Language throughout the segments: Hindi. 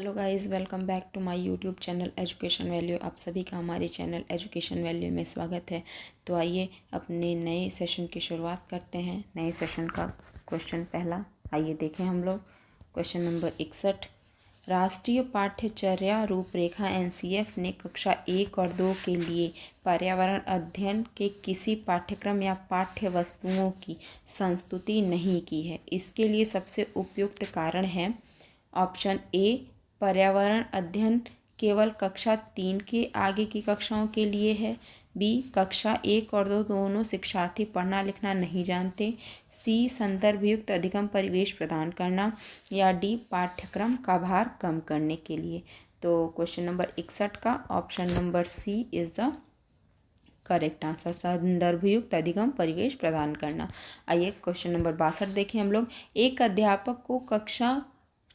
Hello guys, welcome back to my YouTube channel education value. आप सभी का हमारे चैनल एजुकेशन वैल्यू में स्वागत है। तो आइए अपने नए सेशन की शुरुआत करते हैं। नए सेशन का क्वेश्चन पहला आइए देखें हम लोग। क्वेश्चन नंबर 61, राष्ट्रीय पाठ्यचर्या रूपरेखा एनसीएफ ने कक्षा 1 और 2 के लिए पर्यावरण अध्ययन के किसी पाठ्यक्रम या पाठ्य वस्तुओं की संस्तुति नहीं की है। इसके लिए सबसे उपयुक्त कारण है ऑप्शन ए, पर्यावरण अध्ययन केवल कक्षा 3 के आगे की कक्षाओं के लिए है। बी, कक्षा 1 और 2 दोनों शिक्षार्थी पढ़ना लिखना नहीं जानते। सी, संदर्भयुक्त अधिगम परिवेश प्रदान करना। या डी, पाठ्यक्रम का भार कम करने के लिए। तो क्वेश्चन नंबर 61 का option number C is the correct answer, संदर्भयुक्त अधिगम परिवेश प्रदान करना। आइए क्वेश्चन नंबर 62 देखें हम लोग। एक अध्यापक को कक्षा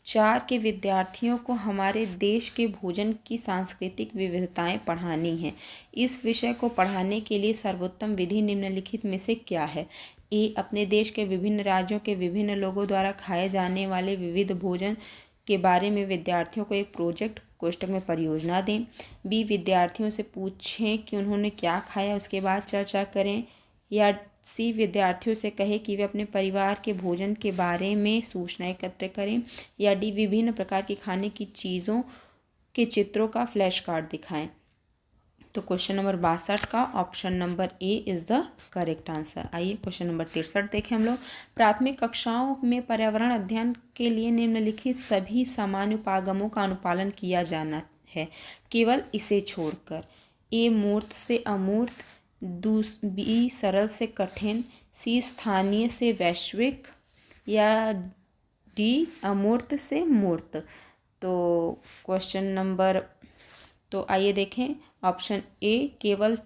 4 के विद्यार्थियों को हमारे देश के भोजन की सांस्कृतिक विविधताएं पढ़ानी हैं। इस विषय को पढ़ाने के लिए सर्वोत्तम विधि निम्नलिखित में से क्या है? ए, अपने देश के विभिन्न राज्यों के विभिन्न लोगों द्वारा खाए जाने वाले विविध भोजन के बारे में विद्यार्थियों को एक प्रोजेक्ट कोष्ठक में परियोजना दें। बी, विद्यार्थियों से पूछें कि उन्होंने क्या खाया, उसके बाद चर्चा करें। या सी, विद्यार्थियों से कहे कि वे अपने परिवार के भोजन के बारे में सूचना एकत्र करें। या डी, विभिन्न प्रकार की खाने की चीज़ों के चित्रों का फ्लैश कार्ड दिखाएं। तो क्वेश्चन नंबर 62 का option number A is the correct answer. आइए क्वेश्चन नंबर 63 देखें हम लोग। प्राथमिक कक्षाओं में पर्यावरण अध्ययन के लिए निम्नलिखित सभी सामान्य उपागमों का अनुपालन किया जाना है, केवल इसे छोड़कर। ए, मूर्त से अमूर्त। बी, सरल से कठिन। सी, स्थानीय से वैश्विक। या डी, अमूर्त से मूर्त। तो क्वेश्चन नंबर तो आइए देखें। ऑप्शन ए केवल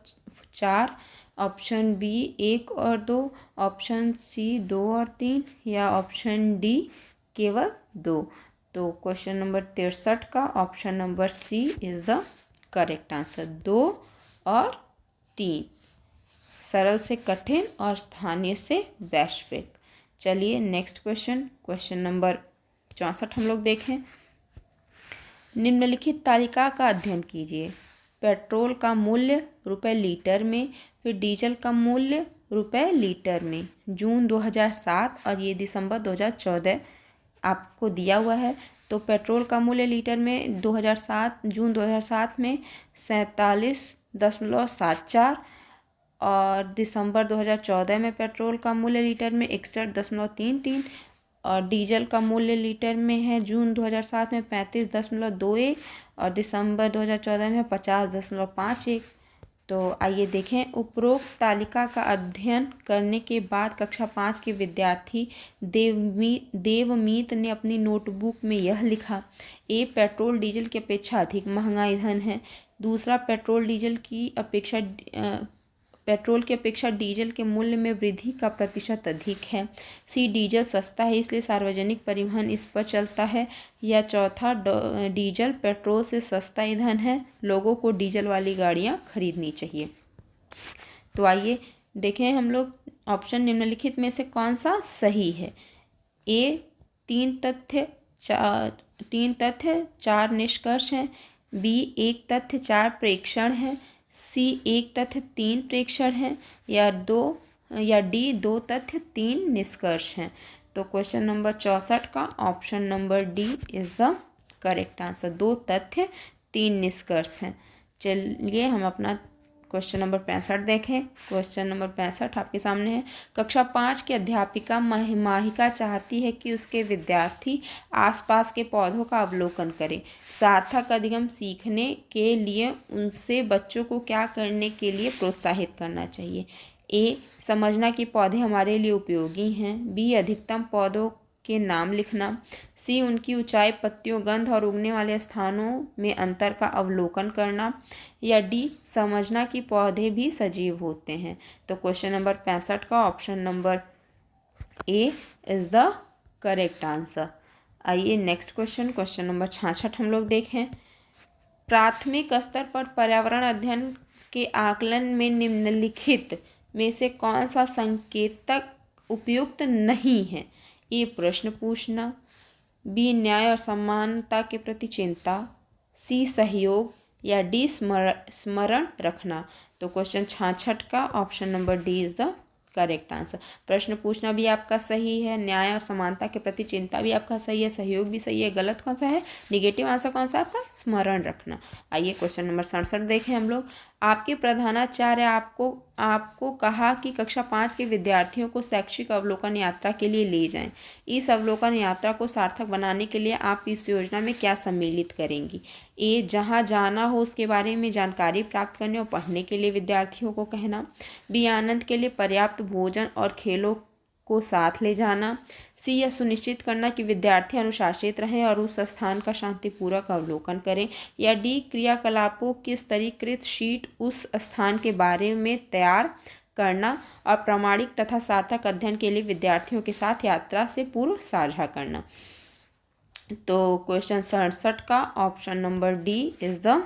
4, ऑप्शन बी 1 और 2, ऑप्शन सी 2 और 3, या ऑप्शन डी केवल 2। तो क्वेश्चन नंबर 63 का option number C is the correct answer, 2 और 3, सरल से कठिन और स्थानीय से वैश्विक। चलिए नेक्स्ट क्वेश्चन नंबर 64 हम लोग देखें। निम्नलिखित तालिका का अध्ययन कीजिए। पेट्रोल का मूल्य रुपए लीटर में, फिर डीजल का मूल्य रुपए लीटर में, जून 2007 और ये दिसंबर 2014 आपको दिया हुआ है। तो पेट्रोल का मूल्य लीटर में जून 2007 में 47.74 और दिसंबर 2014 में पेट्रोल का मूल्य लीटर में 61.33 और डीजल का मूल्य लीटर में है जून 2007 में 35.21 और दिसंबर 2014 में 50.51। तो आइए देखें। उपरोक्त तालिका का अध्ययन करने के बाद कक्षा 5 के विद्यार्थी देवमीत ने अपनी नोटबुक में यह लिखा। ए, पेट्रोल डीजल की अपेक्षा अधिक महंगा ईंधन है। दूसरा, पेट्रोल की अपेक्षा डीजल के मूल्य में वृद्धि का प्रतिशत अधिक है। सी, डीजल सस्ता है इसलिए सार्वजनिक परिवहन इस पर चलता है। या चौथा, डीजल पेट्रोल से सस्ता ईंधन है, लोगों को डीजल वाली गाड़ियां खरीदनी चाहिए। तो आइए देखें हम लोग ऑप्शन निम्नलिखित में से कौन सा सही है। ए, 3 तथ्य 4 निष्कर्ष हैं। बी, 1 तथ्य 4 प्रेक्षण हैं। सी, 1 तथ्य 3 प्रेक्षण हैं। या डी, 2 तथ्य 3 निष्कर्ष हैं। तो क्वेश्चन नंबर 64 का option number D is the correct answer, 2 तथ्य 3 निष्कर्ष हैं। चलिए हम अपना क्वेश्चन नंबर 65 देखें। क्वेश्चन नंबर 65 आपके सामने है। कक्षा 5 की अध्यापिका माहिका चाहती है कि उसके विद्यार्थी आसपास के पौधों का अवलोकन करें। सार्थक अधिगम सीखने के लिए उनसे बच्चों को क्या करने के लिए प्रोत्साहित करना चाहिए? ए, समझना कि पौधे हमारे लिए उपयोगी हैं। बी, अधिकतम पौधों के नाम लिखना। सी, उनकी ऊंचाई, पत्तियों, गंध और उगने वाले स्थानों में अंतर का अवलोकन करना। या डी, समझना कि पौधे भी सजीव होते हैं। तो क्वेश्चन नंबर 65 का option number A is the correct answer. आइए नेक्स्ट क्वेश्चन नंबर 66 हम लोग देखें। प्राथमिक स्तर पर पर्यावरण अध्ययन के आकलन में निम्नलिखित में से कौन सा संकेतक उपयुक्त नहीं है? ए, प्रश्न पूछना। बी न्याय और समानता के प्रति चिंता, सी सहयोग, या डी स्मरण रखना। तो क्वेश्चन 66 का option number D is the correct answer. प्रश्न पूछना भी आपका सही है, न्याय और समानता के प्रति चिंता भी आपका सही है, सहयोग भी सही है। गलत कौन सा है, निगेटिव आंसर कौन सा आपका, स्मरण रखना। आइए क्वेश्चन नंबर 67 देखें हम लोग। आपके प्रधानाचार्य आपको कहा कि कक्षा 5 के विद्यार्थियों को शैक्षिक अवलोकन यात्रा के लिए ले जाएं। इस अवलोकन यात्रा को सार्थक बनाने के लिए आप इस योजना में क्या सम्मिलित करेंगी। ए जहां जाना हो उसके बारे में जानकारी प्राप्त करने और पढ़ने के लिए विद्यार्थियों को कहना। बी आनंद के लिए पर्याप्त भोजन और खेलों को साथ ले जाना। सी यह सुनिश्चित करना कि विद्यार्थी अनुशासित रहें और उस स्थान का शांतिपूर्वक अवलोकन करें। या डी क्रियाकलापों की स्तरीकृत शीट उस स्थान के बारे में तैयार करना और प्रामाणिक तथा सार्थक अध्ययन के लिए विद्यार्थियों के साथ यात्रा से पूर्व साझा करना। तो क्वेश्चन 67 का option number D is the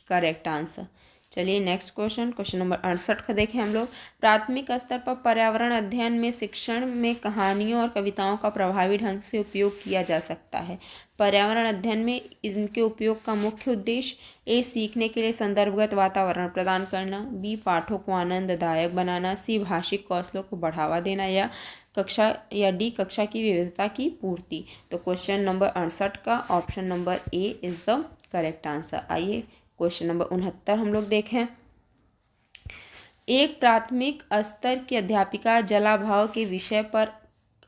correct answer. चलिए नेक्स्ट क्वेश्चन नंबर 68 का देखें हम लोग। प्राथमिक स्तर पर पर्यावरण अध्ययन में शिक्षण में कहानियों और कविताओं का प्रभावी ढंग से उपयोग किया जा सकता है। पर्यावरण अध्ययन में इनके उपयोग का मुख्य उद्देश्य ए सीखने के लिए संदर्भगत वातावरण प्रदान करना, बी पाठों को आनंददायक बनाना, सी भाषिक कौशलों को बढ़ावा देना, या डी कक्षा की विविधता की पूर्ति। तो क्वेश्चन नंबर 68 का option number A is the correct answer. आइए क्वेश्चन नंबर 69 हम लोग देखें। एक प्राथमिक स्तर की अध्यापिका जलाभाव के विषय पर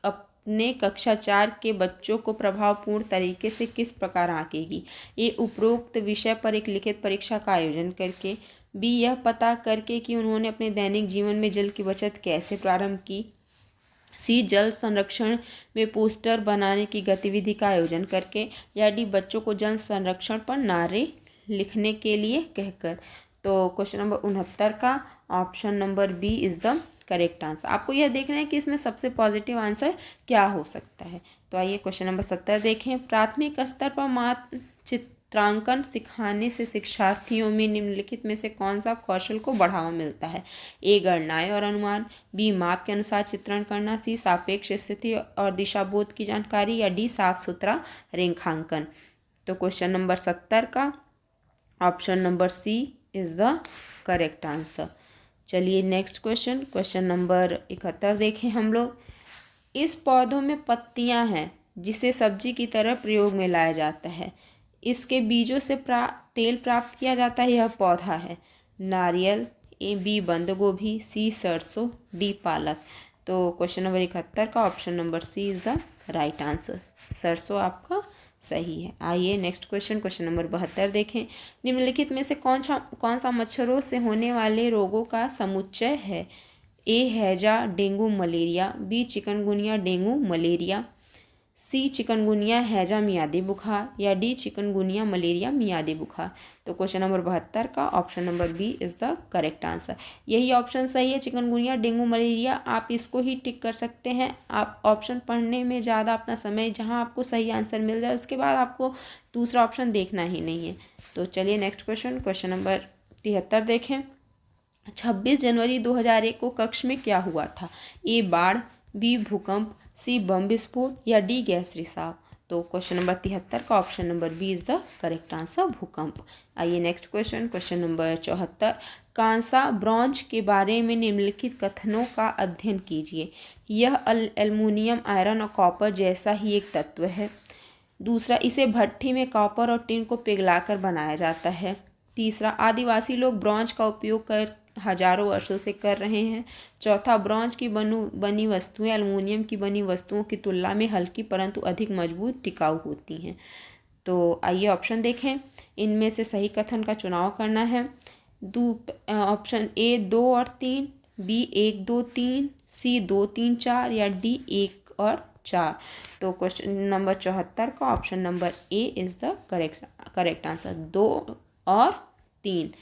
अपने कक्षा 4 के बच्चों को प्रभावपूर्ण तरीके से किस प्रकार आंकेगी। ए उपरोक्त विषय पर एक लिखित परीक्षा का आयोजन करके, बी यह पता करके कि उन्होंने अपने दैनिक जीवन में जल की बचत कैसे प्रारंभ की, सी जल संरक्षण में पोस्टर बनाने की गतिविधि का आयोजन करके, या डी बच्चों को जल संरक्षण पर नारे लिखने के लिए कहकर। तो क्वेश्चन नंबर 69 का option number B is the correct answer. आपको यह देखना है कि इसमें सबसे पॉजिटिव आंसर क्या हो सकता है। तो आइए क्वेश्चन नंबर 70 देखें। प्राथमिक स्तर पर मानचित्रांकन सिखाने से शिक्षार्थियों में निम्नलिखित में से कौन सा कौशल को बढ़ावा मिलता है। ए गणनाएं और अनुमान, बी माप के अनुसार चित्रण करना, सी सापेक्ष स्थिति और दिशाबोध की जानकारी, या डी साफ सुथरा रेखांकन। तो क्वेश्चन नंबर 70 का option number C is the correct answer. चलिए नेक्स्ट क्वेश्चन नंबर 71 देखें हम लोग। इस पौधों में पत्तियां हैं जिसे सब्जी की तरह प्रयोग में लाया जाता है। इसके बीजों से तेल प्राप्त किया जाता है। यह पौधा है नारियल, ए बी बंद गोभी, सी सरसों, डी पालक। तो क्वेश्चन नंबर 71 का option number C is the right answer. सरसों आपका सही है। आइए नेक्स्ट क्वेश्चन नंबर 72 देखें। निम्नलिखित में से कौन सा मच्छरों से होने वाले रोगों का समुच्चय है। ए हैजा dengue malaria, B chikungunya dengue malaria, C chikungunya हैजा मियादी बुखार, या डी चिकनगुनिया मलेरिया मियादी बुखार। तो क्वेश्चन नंबर 72 का option number B is the correct answer. यही ऑप्शन सही है, चिकनगुनिया डेंगू मलेरिया। आप इसको ही टिक कर सकते हैं। आप ऑप्शन पढ़ने में ज़्यादा अपना समय, जहां आपको सही आंसर मिल जाए उसके बाद आपको दूसरा ऑप्शन देखना ही नहीं है। तो चलिए नेक्स्ट क्वेश्चन नंबर 73 देखें। 26 जनवरी 2001 को कक्ष में क्या हुआ था। ए बाढ़, बी भूकंप, सी बम विस्फोट, या डी गैस रिसाव। तो क्वेश्चन नंबर 73 का option number B is the correct answer, भूकंप। आइए नेक्स्ट क्वेश्चन नंबर 74। कांसा ब्रॉन्ज के बारे में निम्नलिखित कथनों का अध्ययन कीजिए। यह एल्युमिनियम, आयरन और कॉपर जैसा ही एक तत्व है। दूसरा, इसे भट्ठी में कॉपर और टिन को पिघलाकर बनाया जाता है। तीसरा, आदिवासी लोग ब्रॉन्ज का उपयोग कर हजारों वर्षों से कर रहे हैं। चौथा, ब्रॉन्ज की बनी वस्तुएं एल्युमिनियम की बनी वस्तुओं की तुलना में हल्की परंतु अधिक मजबूत टिकाऊ होती हैं। तो आइए ऑप्शन देखें। इनमें से सही कथन का चुनाव करना है। ऑप्शन ए 2 और 3, बी 1 2 3, सी 2 3 4, या डी 1 और 4। तो क्वेश्चन नंबर 74 का option number A is the correct answer. 2 और 3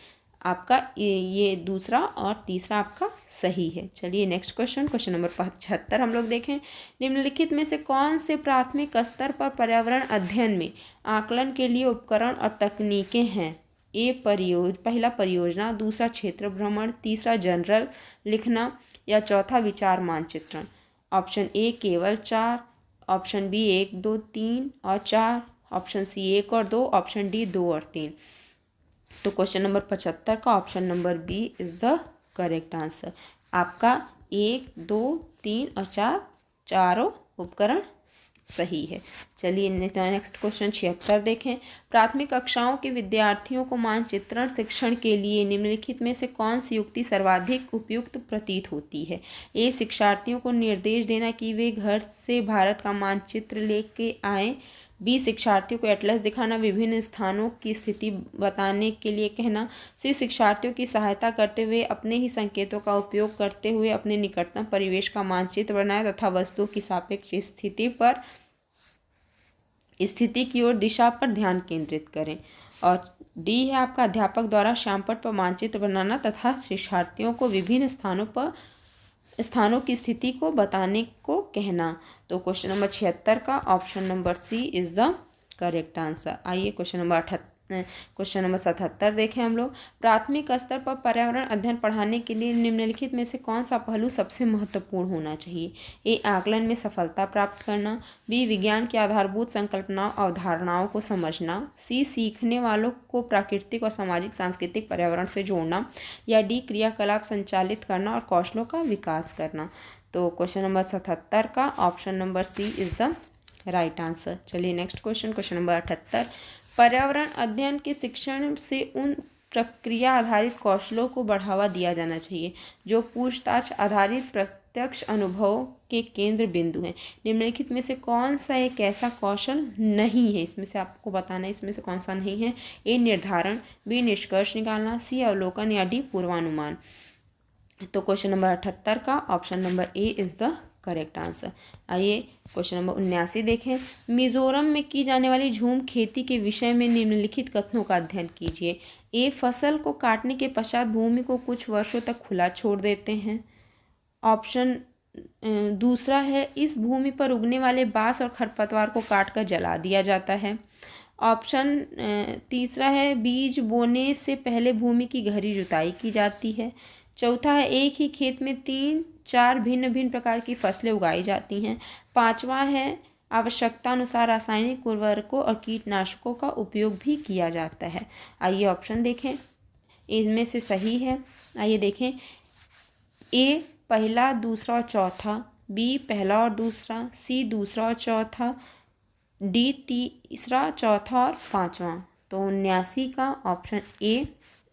आपका, ये दूसरा और तीसरा आपका सही है। चलिए नेक्स्ट क्वेश्चन नंबर 75 हम लोग देखें। निम्नलिखित में से कौन से प्राथमिक स्तर पर पर्यावरण अध्ययन में आकलन के लिए उपकरण और तकनीकें हैं। ए पहला परियोजना, दूसरा क्षेत्र भ्रमण, तीसरा जनरल लिखना, या चौथा विचार मानचित्रण। ऑप्शन ए केवल 4, ऑप्शन बी 1, 2, 3 और 4, ऑप्शन सी 1 और 2, ऑप्शन डी 2 और 3। तो क्वेश्चन नंबर 75 का option number B is the correct answer. आपका 1, 2, 3 और 4 चारों उपकरण सही है। चलिए नेक्स्ट क्वेश्चन 76 देखें। प्राथमिक कक्षाओं के विद्यार्थियों को मानचित्रण शिक्षण के लिए निम्नलिखित में से कौन सी युक्ति सर्वाधिक उपयुक्त प्रतीत होती है? ए, शिक्षार्थियों को निर्देश देना कि वे घर से भारत का मानचित्र लेके आएं। बी, शिक्षार्थियों को एटलस दिखाना, विभिन्न स्थानों की स्थिति बताने के लिए कहना। सी, शिक्षार्थियों की सहायता करते हुए अपने ही संकेतों का उपयोग करते हुए अपने निकटतम परिवेश का मानचित्र बनाएं तथा वस्तुओं की सापेक्ष स्थिति की ओर दिशा पर ध्यान केंद्रित करें। और डी है आपका अध्यापक द्वारा श्यामपट्ट पर मानचित्र बनाना तथा शिक्षार्थियों को विभिन्न स्थानों की स्थिति को बताने को कहना। तो क्वेश्चन नंबर 76 का option number C is the correct answer. आइए क्वेश्चन नंबर 77 देखें हम लोग। प्राथमिक स्तर पर पर्यावरण अध्ययन पढ़ाने के लिए निम्नलिखित में से कौन सा पहलू सबसे महत्वपूर्ण होना चाहिए? ए, आकलन में सफलता प्राप्त करना। बी, विज्ञान की आधारभूत संकल्पनाओं अवधारणाओं को समझना। सी, सीखने वालों को प्राकृतिक और सामाजिक सांस्कृतिक पर्यावरण से जोड़ना। या डी, क्रियाकलाप संचालित करना और कौशलों का विकास करना। तो क्वेश्चन नंबर 77 का option number C is the right answer. चलिए नेक्स्ट क्वेश्चन नंबर 78। पर्यावरण अध्ययन के शिक्षण से उन प्रक्रिया आधारित कौशलों को बढ़ावा दिया जाना चाहिए जो पूछताछ आधारित प्रत्यक्ष अनुभव के केंद्र बिंदु हैं। निम्नलिखित में से कौन सा एक ऐसा कौशल नहीं है? इसमें से आपको बताना है इसमें से कौन सा नहीं है। ए, निर्धारण। बी, निष्कर्ष निकालना। सी, अवलोकन। या डी, पूर्वानुमान। तो क्वेश्चन नंबर 78 का option number A is the correct answer. आइए क्वेश्चन नंबर 79 देखें। मिजोरम में की जाने वाली झूम खेती के विषय में निम्नलिखित कथनों का अध्ययन कीजिए। ए, फसल को काटने के पश्चात भूमि को कुछ वर्षों तक खुला छोड़ देते हैं। ऑप्शन दूसरा है, इस भूमि पर उगने वाले बांस और खरपतवार को काटकर जला दिया जाता है। ऑप्शन तीसरा है, बीज बोने से पहले भूमि की गहरी जुताई की जाती है। चौथा है, एक ही खेत में 3-4 भिन्न भिन्न प्रकार की फसलें उगाई जाती हैं। पांचवा है, आवश्यकता अनुसार रासायनिक उर्वरकों और कीटनाशकों का उपयोग भी किया जाता है। आइए ऑप्शन देखें इनमें से सही है। आइए देखें। ए, पहला, दूसरा और चौथा। बी, पहला और दूसरा। सी, दूसरा और चौथा। डी, तीसरा, चौथा और पांचवा। तो 79 का option A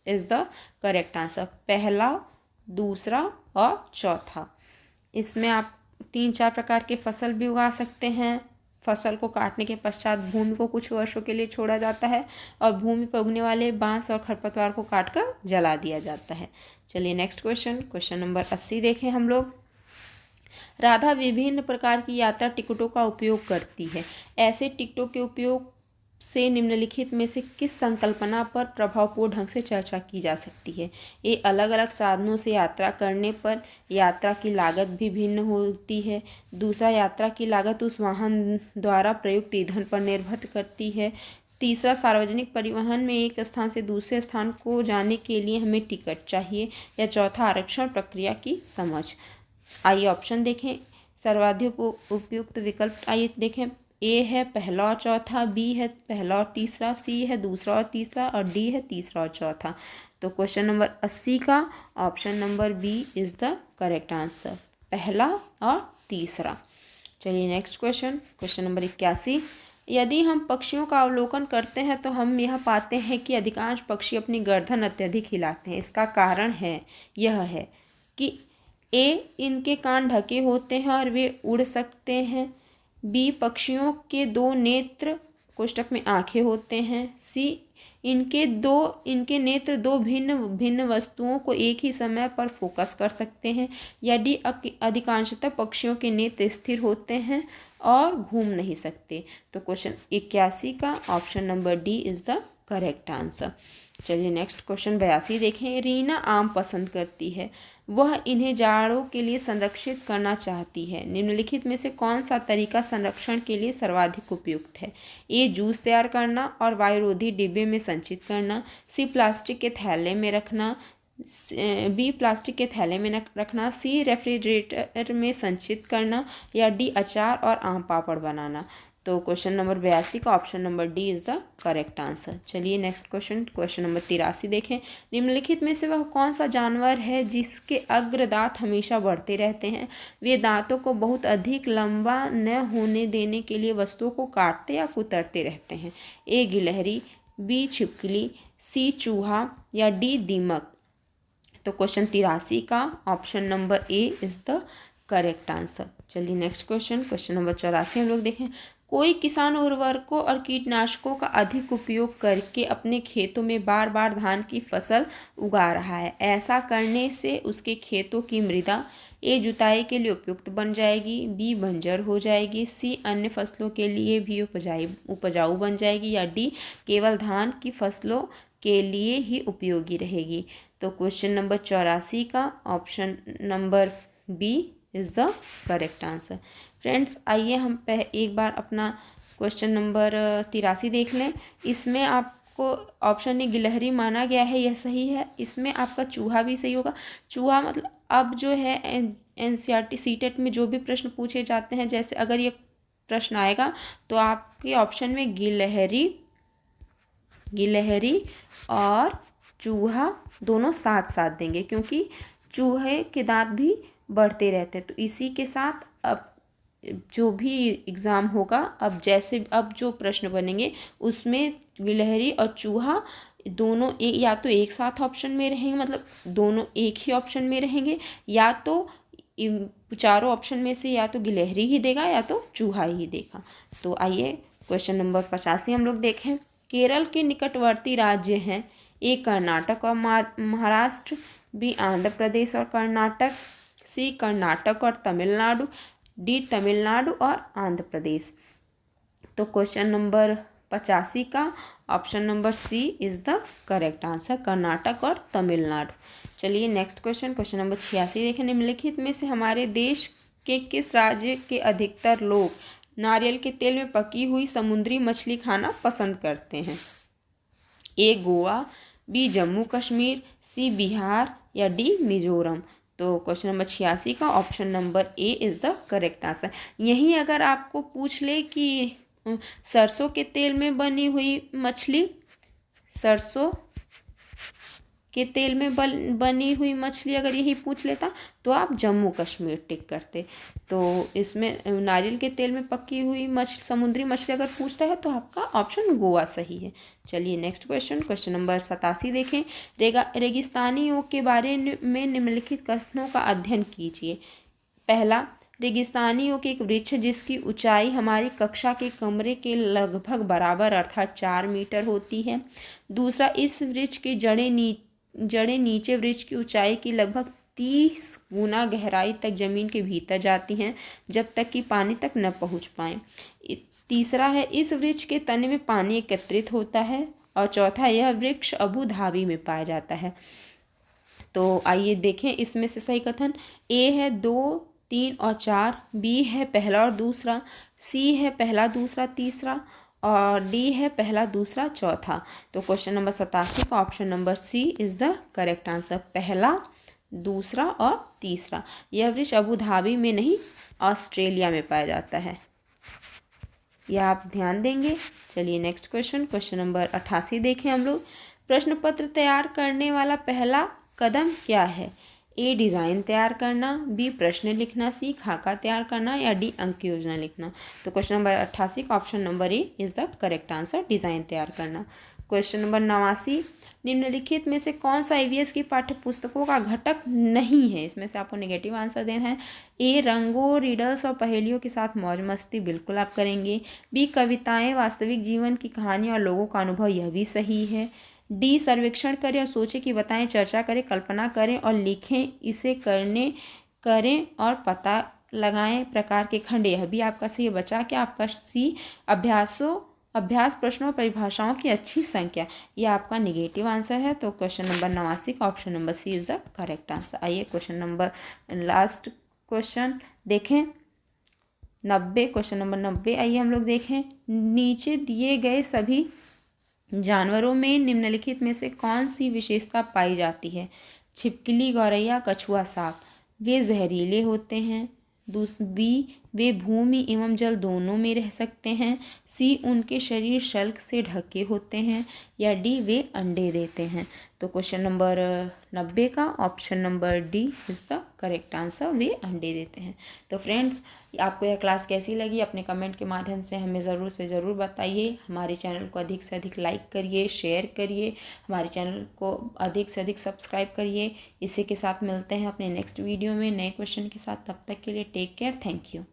is the correct answer. पहला, दूसरा और चौथा। इसमें आप 3-4 प्रकार के फसल भी उगा सकते हैं। फसल को काटने के पश्चात भूमि को कुछ वर्षों के लिए छोड़ा जाता है और भूमि पर उगने वाले बांस और खरपतवार को काटकर जला दिया जाता है। चलिए नेक्स्ट क्वेश्चन नंबर 80 देखें हम लोग। राधा विभिन्न प्रकार की यात्रा टिकटों का उपयोग करती है। ऐसे टिकटों के उपयोग से निम्नलिखित में से किस संकल्पना पर प्रभावपूर्ण ढंग से चर्चा की जा सकती है? ए, अलग अलग साधनों से यात्रा करने पर यात्रा की लागत भी भिन्न होती है। दूसरा, यात्रा की लागत उस वाहन द्वारा प्रयुक्त ईंधन पर निर्भर करती है। तीसरा, सार्वजनिक परिवहन में एक स्थान से दूसरे स्थान को जाने के लिए हमें टिकट चाहिए। या चौथा, आरक्षण प्रक्रिया की समझ। आइए ऑप्शन देखें। सर्वाधिक उपयुक्त विकल्प आइए देखें। ए है पहला और चौथा। बी है पहला और तीसरा। सी है दूसरा और तीसरा। और डी है तीसरा और चौथा। तो क्वेश्चन नंबर 80 का option number B is the correct answer, पहला और तीसरा। चलिए नेक्स्ट क्वेश्चन नंबर 81। यदि हम पक्षियों का अवलोकन करते हैं तो हम यह पाते हैं कि अधिकांश पक्षी अपनी गर्दन अत्यधिक हिलाते हैं। इसका कारण यह है कि ए, इनके कान ढके होते हैं और वे उड़ सकते हैं। बी, पक्षियों के 2 नेत्र कोष्ठक में आंखें होते हैं। सी, इनके नेत्र 2 भिन्न भिन्न वस्तुओं को एक ही समय पर फोकस कर सकते हैं। या डी, अधिकांशतः पक्षियों के नेत्र स्थिर होते हैं और घूम नहीं सकते। तो क्वेश्चन 81 का option number D is the correct answer. चलिए नेक्स्ट क्वेश्चन 82 देखें। रीना आम पसंद करती है, वह इन्हें जाड़ों के लिए संरक्षित करना चाहती है। निम्नलिखित में से कौन सा तरीका संरक्षण के लिए सर्वाधिक उपयुक्त है? ए, जूस तैयार करना और वायुरोधी डिब्बे में संचित करना। सी, प्लास्टिक के थैले में रखना। बी प्लास्टिक के थैले में रखना, सी रेफ्रिजरेटर में संचित करना, या डी अचार और आम पापड़ बनाना। तो क्वेश्चन नंबर 82 का option number D is the correct answer. चलिए नेक्स्ट क्वेश्चन नंबर 83 देखें। निम्नलिखित में से वह कौन सा जानवर है जिसके अग्र दांत हमेशा बढ़ते रहते हैं? वे दांतों को बहुत अधिक लंबा न होने देने के लिए वस्तुओं को काटते या कुतरते रहते हैं। ए गिलहरी, बी छिपकली, सी चूहा, या डी दीमक। तो क्वेश्चन 83 का option number A is the correct answer. चलिए नेक्स्ट क्वेश्चन नंबर 84 हम लोग देखें। कोई किसान उर्वरकों और कीटनाशकों का अधिक उपयोग करके अपने खेतों में बार बार धान की फसल उगा रहा है। ऐसा करने से उसके खेतों की मृदा ए जुताई के लिए उपयुक्त बन जाएगी, बी बंजर हो जाएगी, सी अन्य फसलों के लिए भी उपजाऊ बन जाएगी, या डी केवल धान की फसलों के लिए ही उपयोगी रहेगी। तो क्वेश्चन नंबर 84 का option number B is the correct answer. Friends आइए हम एक बार अपना क्वेश्चन नंबर 83 देख लें। इसमें आपको ऑप्शन ए गिलहरी माना गया है, यह सही है। इसमें आपका चूहा भी सही होगा। चूहा मतलब अब जो है एनसीईआरटी सीटेट में जो भी प्रश्न पूछे जाते हैं, जैसे अगर ये प्रश्न आएगा तो आपके ऑप्शन में गिलहरी और चूहा दोनों साथ साथ देंगे, क्योंकि चूहे के दांत भी बढ़ते रहते हैं। तो इसी के साथ अब जो भी एग्ज़ाम होगा, अब जो प्रश्न बनेंगे उसमें गिलहरी और चूहा दोनों या तो एक साथ ऑप्शन में रहेंगे, मतलब दोनों एक ही ऑप्शन में रहेंगे, या तो चारों ऑप्शन में से या तो गिलहरी ही देगा या तो चूहा ही देगा। तो आइए क्वेश्चन नंबर 85 हम लोग देखें। केरल के निकटवर्ती राज्य हैं, ए कर्नाटक और महाराष्ट्र, बी आंध्र प्रदेश और कर्नाटक, सी कर्नाटक और तमिलनाडु, डी तमिलनाडु और आंध्र प्रदेश। तो क्वेश्चन नंबर 85 का option number C is the correct answer, Karnataka और तमिलनाडु। चलिए नेक्स्ट क्वेश्चन नंबर 86 देखें। निम्नलिखित में से हमारे देश के किस राज्य के अधिकतर लोग नारियल के तेल में पकी हुई समुद्री मछली खाना पसंद करते हैं? ए गोवा, बी जम्मू कश्मीर, सी बिहार, या डी मिजोरम। तो क्वेश्चन नंबर 86 का option number A is the correct answer. यहीं अगर आपको पूछ ले कि सरसों के तेल में बनी हुई मछली, सरसों के तेल में बनी हुई मछली अगर यही पूछ लेता तो आप जम्मू कश्मीर टिक करते। तो इसमें नारियल के तेल में पकी हुई समुद्री मछली अगर पूछता है तो आपका ऑप्शन गोवा सही है। चलिए नेक्स्ट क्वेश्चन नंबर 87 देखें। रेगिस्तानी योग के बारे में निम्नलिखित कथनों का अध्ययन कीजिए। पहला, रेगिस्तानी योग एक वृक्ष जिसकी ऊंचाई हमारी कक्षा के कमरे के लगभग बराबर अर्थात 4 मीटर होती है। दूसरा, इस वृक्ष की जड़ें नीचे वृक्ष की ऊंचाई की लगभग 30 गुना गहराई तक जमीन के भीतर जाती हैं, जब तक कि पानी तक न पहुंच पाए। तीसरा है, इस वृक्ष के तने में पानी एकत्रित होता है। और चौथा, यह वृक्ष अबू धाबी में पाया जाता है। तो आइए देखें इसमें से सही कथन। ए है 2, 3 और 4, बी है पहला और दूसरा, सी है पहला दूसरा तीसरा, और डी है पहला दूसरा चौथा। तो क्वेश्चन नंबर 87 का option number C is the correct answer, पहला दूसरा और तीसरा। यह वृक्ष अबू धाबी में नहीं ऑस्ट्रेलिया में पाया जाता है, यह आप ध्यान देंगे। चलिए नेक्स्ट क्वेश्चन नंबर 88 देखें हम लोग। प्रश्न पत्र तैयार करने वाला पहला कदम क्या है? ए डिज़ाइन तैयार करना, बी प्रश्न लिखना, सी खाका तैयार करना, या डी अंक योजना लिखना। तो क्वेश्चन नंबर 88 का option number A is the correct answer, design तैयार करना। क्वेश्चन नंबर 89, निम्नलिखित में से कौन सा ईवीएस की पाठ्य पुस्तकों का घटक नहीं है? इसमें से आपको नेगेटिव आंसर देना है। ए रंगों, रीडर्स और पहेलियों के साथ मौज मस्ती, बिल्कुल आप करेंगे। बी कविताएं, वास्तविक जीवन की कहानी और लोगों का अनुभव, यह भी सही है। डी सर्वेक्षण करें और सोचें कि बताएं, चर्चा करें, कल्पना करें और लिखें, इसे करें और पता लगाएं प्रकार के खंड, यह भी आपका सही बचा। क्या आपका सी अभ्यास प्रश्नों परिभाषाओं की अच्छी संख्या, यह आपका नेगेटिव आंसर है। तो क्वेश्चन नंबर 89 का option number C is the correct answer. आइए क्वेश्चन नंबर लास्ट क्वेश्चन देखें 90, क्वेश्चन नंबर 90 आइए हम लोग देखें। नीचे दिए गए सभी जानवरों में निम्नलिखित में से कौन सी विशेषता पाई जाती है? छिपकली, गौरैया, कछुआ, सांप। वे जहरीले होते हैं। बी, वे भूमि एवं जल दोनों में रह सकते हैं। सी, उनके शरीर शल्क से ढके होते हैं। या डी, वे अंडे देते हैं। तो क्वेश्चन नंबर 90 का option number D is the correct answer, वे अंडे देते हैं। तो फ्रेंड्स, आपको यह क्लास कैसी लगी अपने कमेंट के माध्यम से हमें ज़रूर से ज़रूर बताइए। हमारे चैनल को अधिक से अधिक लाइक करिए, शेयर करिए, हमारे चैनल को अधिक से अधिक सब्सक्राइब करिए। इसी के साथ मिलते हैं अपने नेक्स्ट वीडियो में नए क्वेश्चन के साथ। तब तक के लिए टेक केयर, थैंक यू।